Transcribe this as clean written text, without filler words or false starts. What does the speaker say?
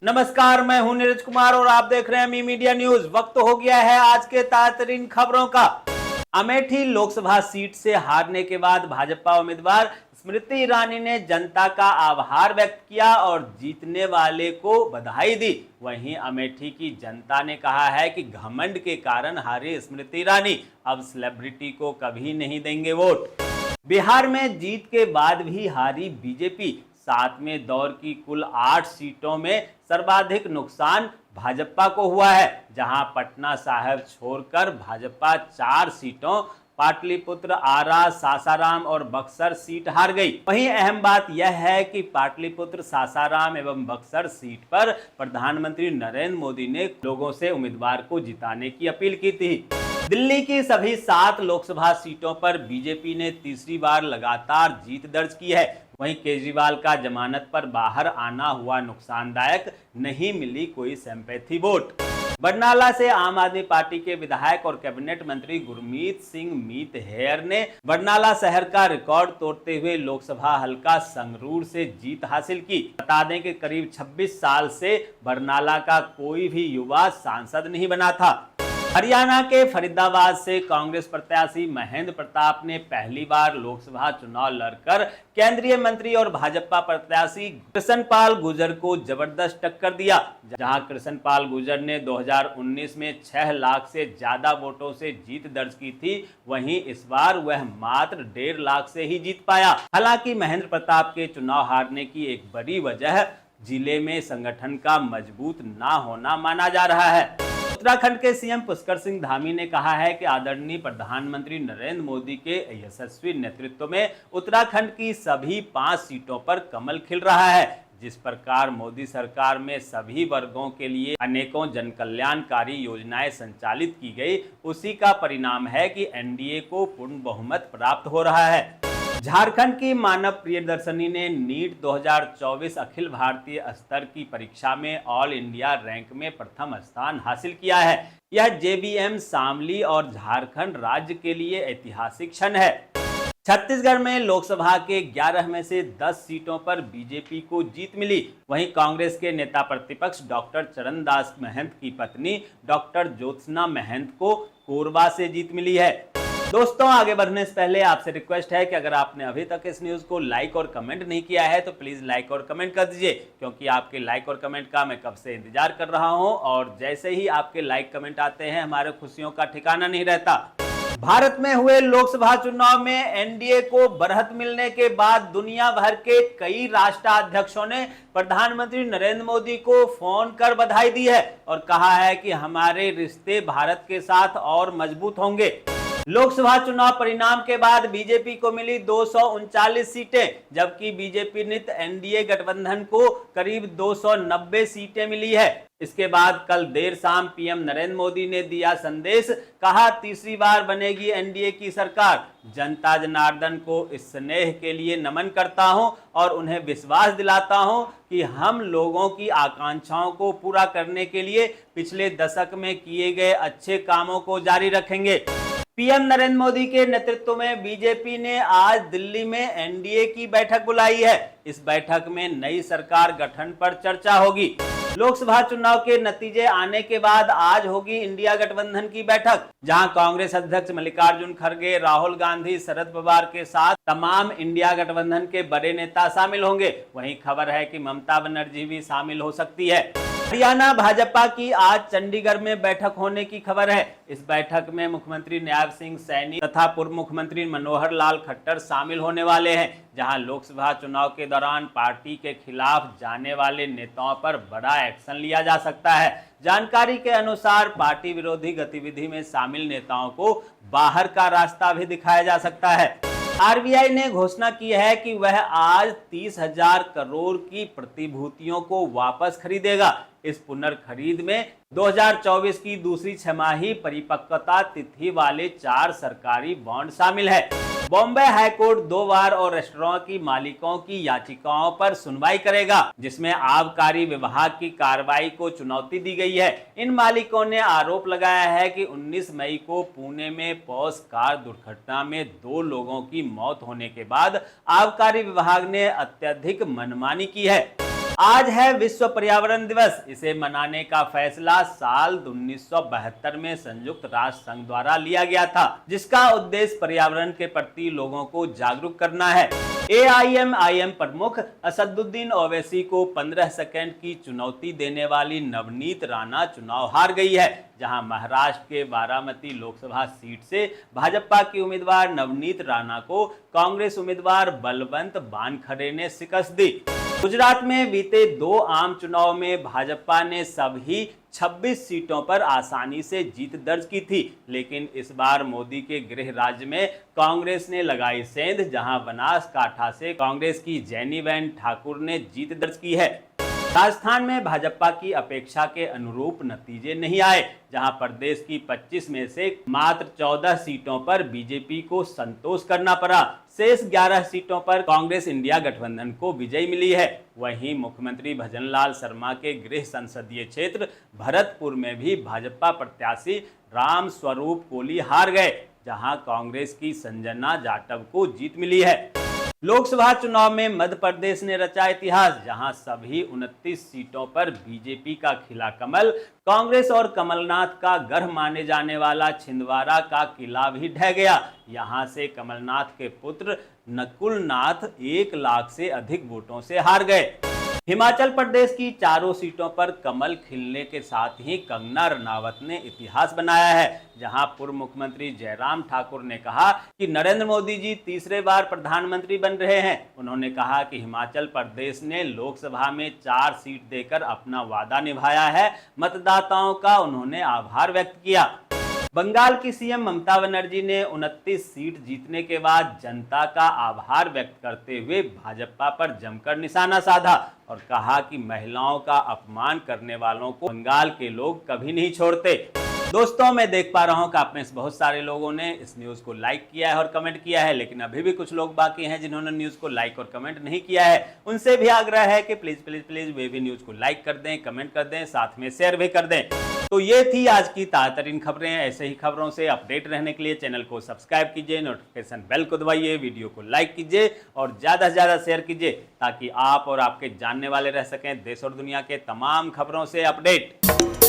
नमस्कार, मैं हूं नीरज कुमार और आप देख रहे हैं मी मीडिया न्यूज। वक्त हो गया है आज के ताज़ा खबरों का। अमेठी लोकसभा सीट से हारने के बाद भाजपा उम्मीदवार स्मृति ईरानी ने जनता का आभार व्यक्त किया और जीतने वाले को बधाई दी। वहीं अमेठी की जनता ने कहा है कि घमंड के कारण हारी स्मृति ईरानी अब सेलिब्रिटी को कभी नहीं देंगे वोट। बिहार में जीत के बाद भी हारी बीजेपी। सातवें दौर की कुल 8 सीटों में सर्वाधिक नुकसान भाजपा को हुआ है, जहां पटना साहिब छोड़कर भाजपा 4 सीटों पाटलिपुत्र, आरा, सासाराम और बक्सर सीट हार गई। वहीं अहम बात यह है कि पाटलिपुत्र, सासाराम एवं बक्सर सीट पर प्रधानमंत्री नरेंद्र मोदी ने लोगों से उम्मीदवार को जिताने की अपील की थी। दिल्ली की सभी 7 लोकसभा सीटों पर बीजेपी ने तीसरी बार लगातार जीत दर्ज की है। वहीं केजरीवाल का जमानत पर बाहर आना हुआ नुकसानदायक, नहीं मिली कोई सिंपैथी वोट। बरनाला से आम आदमी पार्टी के विधायक और कैबिनेट मंत्री गुरमीत सिंह मीत हेयर ने बरनाला शहर का रिकॉर्ड तोड़ते हुए लोकसभा हल्का संगरूर से जीत हासिल की। बता दें कि करीब 26 साल से बरनाला का कोई भी युवा सांसद नहीं बना था। हरियाणा के फरीदाबाद से कांग्रेस प्रत्याशी महेंद्र प्रताप ने पहली बार लोकसभा चुनाव लड़कर केंद्रीय मंत्री और भाजपा प्रत्याशी कृष्णपाल गुर्जर को जबरदस्त टक्कर दिया। जहां कृष्णपाल गुर्जर ने 2019 में 6 लाख से ज्यादा वोटों से जीत दर्ज की थी, वहीं इस बार वह मात्र 1.5 लाख से ही जीत पाया। हालांकि महेंद्र प्रताप के चुनाव हारने की एक बड़ी वजह जिले में संगठन का मजबूत ना होना माना जा रहा है। उत्तराखंड के सीएम पुष्कर सिंह धामी ने कहा है कि आदरणीय प्रधानमंत्री नरेंद्र मोदी के यशस्वी नेतृत्व में उत्तराखंड की सभी 5 सीटों पर कमल खिल रहा है। जिस प्रकार मोदी सरकार में सभी वर्गों के लिए अनेकों जनकल्याणकारी योजनाएं संचालित की गई, उसी का परिणाम है कि एनडीए को पूर्ण बहुमत प्राप्त हो रहा है। झारखंड की मानव प्रियदर्शनी ने नीट 2024 अखिल भारतीय स्तर की परीक्षा में ऑल इंडिया रैंक में प्रथम स्थान हासिल किया है। यह जेबीएम, शामली और झारखंड राज्य के लिए ऐतिहासिक क्षण है। छत्तीसगढ़ में लोकसभा के 11 में से 10 सीटों पर बीजेपी को जीत मिली। वहीं कांग्रेस के नेता प्रतिपक्ष डॉक्टर चरणदास महंत की पत्नी डॉक्टर ज्योत्सना महंत को कोरबा से जीत मिली है। दोस्तों, आगे बढ़ने से पहले आपसे रिक्वेस्ट है कि अगर आपने अभी तक इस न्यूज़ को लाइक और कमेंट नहीं किया है तो प्लीज़ लाइक और कमेंट कर दीजिए, क्योंकि आपके लाइक और कमेंट का मैं कब से इंतजार कर रहा हूं और जैसे ही आपके लाइक कमेंट आते हैं हमारे खुशियों का ठिकाना नहीं रहता। भारत में हुए लोकसभा चुनाव में एनडीए को बढ़त मिलने के बाद दुनिया भर के कई राष्ट्राध्यक्षों ने प्रधानमंत्री नरेंद्र मोदी को फोन कर बधाई दी है और कहा है कि हमारे रिश्ते भारत के साथ और मजबूत होंगे। लोकसभा चुनाव परिणाम के बाद बीजेपी को मिली 239 सीटें, जबकि बीजेपी नित एनडीए गठबंधन को करीब 290 सीटें मिली है। इसके बाद कल देर शाम पीएम नरेंद्र मोदी ने दिया संदेश, कहा तीसरी बार बनेगी एनडीए की सरकार। जनता जनार्दन को इस स्नेह के लिए नमन करता हूं और उन्हें विश्वास दिलाता हूं कि हम लोगों की आकांक्षाओं को पूरा करने के लिए पिछले दशक में किए गए अच्छे कामों को जारी रखेंगे। पीएम नरेंद्र मोदी के नेतृत्व में बीजेपी ने आज दिल्ली में एनडीए की बैठक बुलाई है। इस बैठक में नई सरकार गठन पर चर्चा होगी। लोकसभा चुनाव के नतीजे आने के बाद आज होगी इंडिया गठबंधन की बैठक, जहां कांग्रेस अध्यक्ष मल्लिकार्जुन खड़गे, राहुल गांधी, शरद पवार के साथ तमाम इंडिया गठबंधन के बड़े नेता शामिल होंगे। वहीं खबर है कि ममता बनर्जी भी शामिल हो सकती है। हरियाणा भाजपा की आज चंडीगढ़ में बैठक होने की खबर है। इस बैठक में मुख्यमंत्री नायब सिंह सैनी तथा पूर्व मुख्यमंत्री मनोहर लाल खट्टर शामिल होने वाले हैं, जहां लोकसभा चुनाव के दौरान पार्टी के खिलाफ जाने वाले नेताओं पर बड़ा एक्शन लिया जा सकता है। जानकारी के अनुसार पार्टी विरोधी गतिविधि में शामिल नेताओं को बाहर का रास्ता भी दिखाया जा सकता है। आरबीआई ने घोषणा की है कि वह आज 30,000 करोड़ की प्रतिभूतियों को वापस खरीदेगा। इस पुनर्खरीद में 2024 की दूसरी छमाही परिपक्वता तिथि वाले 4 सरकारी बॉन्ड शामिल है। बॉम्बे हाईकोर्ट 2 बार और रेस्टोरेंट की मालिकों की याचिकाओं पर सुनवाई करेगा, जिसमें आबकारी विभाग की कार्रवाई को चुनौती दी गई है। इन मालिकों ने आरोप लगाया है कि 19 मई को पुणे में पॉश कार दुर्घटना में 2 लोगों की मौत होने के बाद आबकारी विभाग ने अत्यधिक मनमानी की है। आज है विश्व पर्यावरण दिवस। इसे मनाने का फैसला साल 1972 में संयुक्त राष्ट्र संघ द्वारा लिया गया था, जिसका उद्देश्य पर्यावरण के प्रति लोगों को जागरूक करना है। AIMIM प्रमुख असदुद्दीन ओवैसी को 15 सेकंड की चुनौती देने वाली नवनीत राणा चुनाव हार गई है, जहां महाराष्ट्र के बारामती लोकसभा सीट से भाजपा की उम्मीदवार नवनीत राणा को कांग्रेस उम्मीदवार बलवंत वानखड़े ने शिकस्त दी। गुजरात में बीते 2 आम चुनाव में भाजपा ने सभी 26 सीटों पर आसानी से जीत दर्ज की थी, लेकिन इस बार मोदी के गृह राज्य में कांग्रेस ने लगाई सेंध, जहां बनासकांठा से कांग्रेस की जेनीबेन ठाकुर ने जीत दर्ज की है। राजस्थान में भाजपा की अपेक्षा के अनुरूप नतीजे नहीं आए, जहां प्रदेश की 25 में से मात्र 14 सीटों पर बीजेपी को संतोष करना पड़ा। शेष 11 सीटों पर कांग्रेस इंडिया गठबंधन को विजय मिली है। वहीं मुख्यमंत्री भजनलाल शर्मा के गृह संसदीय क्षेत्र भरतपुर में भी भाजपा प्रत्याशी राम स्वरूप कोली हार गए, जहां कांग्रेस की संजना जाटव को जीत मिली है। लोकसभा चुनाव में मध्य प्रदेश ने रचा इतिहास, जहां सभी 29 सीटों पर बीजेपी का खिला कमल। कांग्रेस और कमलनाथ का गढ़ माने जाने वाला छिंदवाड़ा का किला भी ढह गया। यहां से कमलनाथ के पुत्र नकुलनाथ 1 लाख से अधिक वोटों से हार गए। हिमाचल प्रदेश की 4 सीटों पर कमल खिलने के साथ ही कंगना रनावत ने इतिहास बनाया है, जहां पूर्व मुख्यमंत्री जयराम ठाकुर ने कहा कि नरेंद्र मोदी जी तीसरे बार प्रधानमंत्री बन रहे हैं। उन्होंने कहा कि हिमाचल प्रदेश ने लोकसभा में 4 सीट देकर अपना वादा निभाया है। मतदाताओं का उन्होंने आभार व्यक्त किया। बंगाल की सीएम ममता बनर्जी ने 29 सीट जीतने के बाद जनता का आभार व्यक्त करते हुए भाजपा पर जमकर निशाना साधा और कहा कि महिलाओं का अपमान करने वालों को बंगाल के लोग कभी नहीं छोड़ते। दोस्तों, मैं देख पा रहा हूं कि आप में से बहुत सारे लोगों ने इस न्यूज को लाइक किया है और कमेंट किया है, लेकिन अभी भी कुछ लोग बाकी हैं जिन्होंने न्यूज को लाइक और कमेंट नहीं किया है। उनसे भी आग्रह है कि प्लीज प्लीज प्लीज वे भी न्यूज को लाइक कर दें, कमेंट कर दें, साथ में शेयर भी कर दें। तो ये थी आज की ताज़ा खबरें। ऐसे ही खबरों से अपडेट रहने के लिए चैनल को सब्सक्राइब कीजिए, नोटिफिकेशन बेल को दबाइए, वीडियो को लाइक कीजिए और ज्यादा से ज्यादा शेयर कीजिए, ताकि आप और आपके जानने वाले रह सकें देश और दुनिया के तमाम खबरों से अपडेट।